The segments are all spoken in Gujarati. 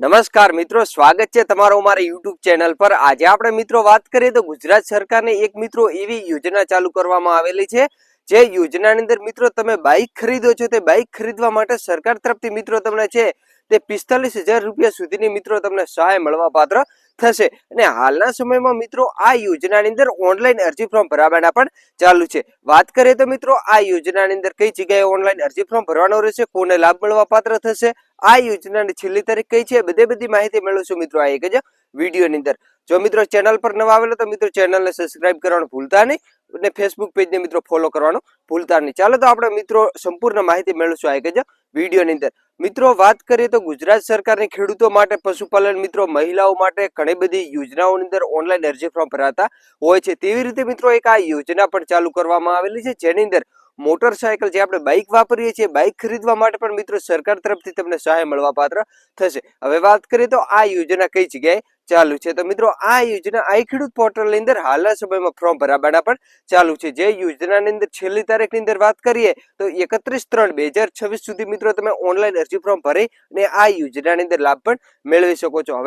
નમસ્કાર મિત્રો, સ્વાગત છે તમારું અમારી યુટ્યુબ ચેનલ પર। આજે આપણે મિત્રો વાત કરીએ તો ગુજરાત સરકારની એક મિત્રો એવી યોજના ચાલુ કરવામાં આવેલી છે, જે યોજનાની અંદર મિત્રો તમે બાઇક ખરીદો છો, તે બાઇક ખરીદવા માટે સરકાર તરફથી મિત્રો તમને છે તે 45,000 રૂપિયા સુધીની મિત્રો તમને સહાય મળવા પાત્ર થશે। અને હાલના સમયમાં મિત્રો આ યોજનાની અંદર ઓનલાઈન અરજી ફોર્મ ભરવાના પણ ચાલુ છે। વાત કરીએ તો મિત્રો આ યોજનાની અંદર કઈ જગ્યાએ ઓનલાઈન અરજી ફોર્મ ભરવાનો રહેશે, કોને લાભ મળવા પાત્ર થશે, આ યોજનાની છેલ્લી તારીખ કઈ છે, બધી માહિતી મેળવશું મિત્રો આ એક જ વિડીયોની અંદર। જો મિત્રો ચેનલ પર નવા આવેલો તો મિત્રો ચેનલને સબસ્ક્રાઇબ કરવાનું ભૂલતા નહીં અને ફેસબુક પેજને મિત્રો ફોલો કરવાનું ભૂલતા નહીં। ચાલો તો આપણે મિત્રો સંપૂર્ણ માહિતી મેળવશું આ એક જ વિડીયોની અંદર। મિત્રો વાત કરીએ તો ગુજરાત સરકારની ખેડૂતો માટે, પશુપાલન મિત્રો, મહિલાઓ માટે ઘણી બધી યોજનાઓની અંદર ઓનલાઈન અરજી ફોર્મ ભરાતા હોય છે। તેવી રીતે મિત્રો એક આ યોજના પણ ચાલુ કરવામાં આવેલી છે, જેની અંદર મોટરસાયકલ જે આપણે બાઇક વાપરીએ છીએ, બાઇક ખરીદવા માટે પણ મિત્રો સરકાર તરફથી તમને સહાય મળવા પાત્ર થશે। હવે વાત કરીએ તો આ યોજના કઈ જગ્યાએ ચાલુ છે, તો મિત્રો આ યોજના આઈ ખેડૂત પોર્ટલની અંદર હાલના સમયમાં ફોર્મ ભરવાના પણ ચાલુ છે। જે યોજનાની અંદર છેલ્લી તારીખની અંદર વાત કરીએ તો 31/3/2026 સુધી મિત્રો તમે ઓનલાઈન અરજી ફોર્મ ભરી અને આ યોજનાની અંદર લાભ પણ મેળવી શકો છો।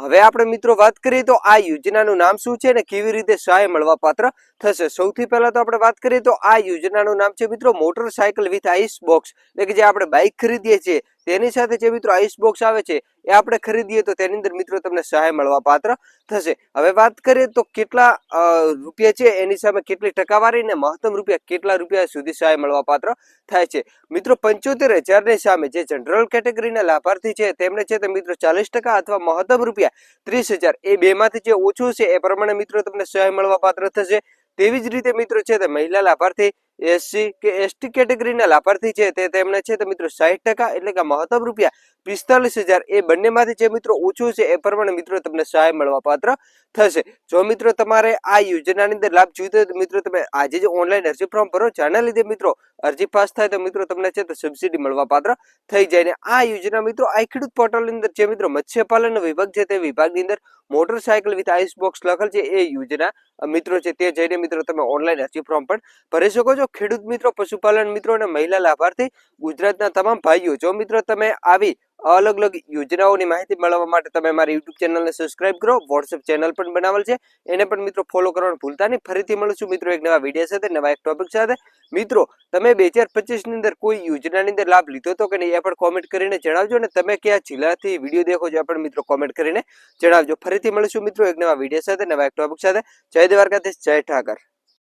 હવે આપણે મિત્રો વાત કરીએ તો આ યોજનાનું નામ શું છે અને કેવી રીતે સહાય મળવા પાત્ર થશે। સૌથી પહેલા તો આપણે વાત કરીએ તો આ યોજનાનું નામ છે મિત્રો મોટરસાયકલ વિથ આઈસ બોક્સ, એટલે કે જે આપણે બાઇક ખરીદીએ છીએ તેની સાથે જે મિત્રો આઈસ બોક્સ આવે છે એ આપણે ખરીદીએ તો તેની અંદર મિત્રો તમને સહાય મળવા પાત્ર થશે। હવે વાત કરીએ તો કેટલા રૂપિયા છે એની સામે કેટલી ટકાવારી ને મહત્તમ રૂપિયા કેટલા રૂપિયા સુધી સહાય મળવા પાત્ર થાય છે। મિત્રો 75,000 ની સામે જે જનરલ કેટેગરીના લાભાર્થી છે તેમને છે તો મિત્રો 40% અથવા મહત્તમ રૂપિયા 30,000 એ બેમાંથી જે ઓછું છે એ પ્રમાણે મિત્રો તમને સહાય મળવા પાત્ર થશે। તેવી જ રીતે મિત્રો છે તે મહિલા લાભાર્થી, એસસી કે એસટી કેટેગરીના લાભાર્થી છે તે તેમને છે તો મિત્રો 60% એટલે કે મહત્તમ રૂપિયા 45,000 એ બંનેમાંથી જે મિત્રો ઓછું છે એ પ્રમાણે મિત્રો તમને સહાય મળવા પાત્ર થશે। જો મિત્રો તમારે આ યોજનાની અંદર લાભ જોઈતો હોય તો મિત્રો તમે આજે જ ઓનલાઈન અરજી ફોર્મ ભરો, જેના લીધે મિત્રો અરજી પાસ થાય તો મિત્રો તમને છે તો સબસિડી મળવા પાત્ર થઈ જાય। ને આ યોજના મિત્રો આ ખેડૂત પોર્ટલની અંદર જે મિત્રો મત્સ્યપાલન વિભાગ છે તે વિભાગની અંદર મોટરસાયકલ વિથ આઈસ બોક્સ લખેલ છે એ યોજના મિત્રો છે તે જઈને મિત્રો તમે ઓનલાઈન અરજી ફોર્મ પણ ભરી શકો છો। ખેડૂત મિત્રો, પશુપાલન મિત્રો અને મહિલા લાભાર્થી ગુજરાતના તમામ ભાઈઓ, જો મિત્રો તમે આવી અલગ અલગ યોજનાઓની માહિતી મેળવવા માટે તમે મારી યુટ્યુબ ચેનલને સબસ્ક્રાઇબ કરો, વોટ્સએપ ચેનલ પણ બનાવેલ છે એને પણ મિત્રો ફોલો કરવાનું ભૂલતા નહીં। ફરીથી મળશું મિત્રો એક નવા વિડીયો સાથે, નવા એક ટોપિક સાથે। મિત્રો તમે 2025 ની અંદર કોઈ યોજનાની અંદર લાભ લીધો તો કે નહીં એ પણ કોમેન્ટ કરીને જણાવજો, અને તમે કયા જિલ્લાથી વિડીયો દેખો છો એ પણ મિત્રો કોમેન્ટ કરીને જણાવજો। ફરીથી મળશું મિત્રો એક નવા વિડીયો સાથે, નવા એક ટોપિક સાથે। જય દ્વારકાધીશ, જય ઠાકર।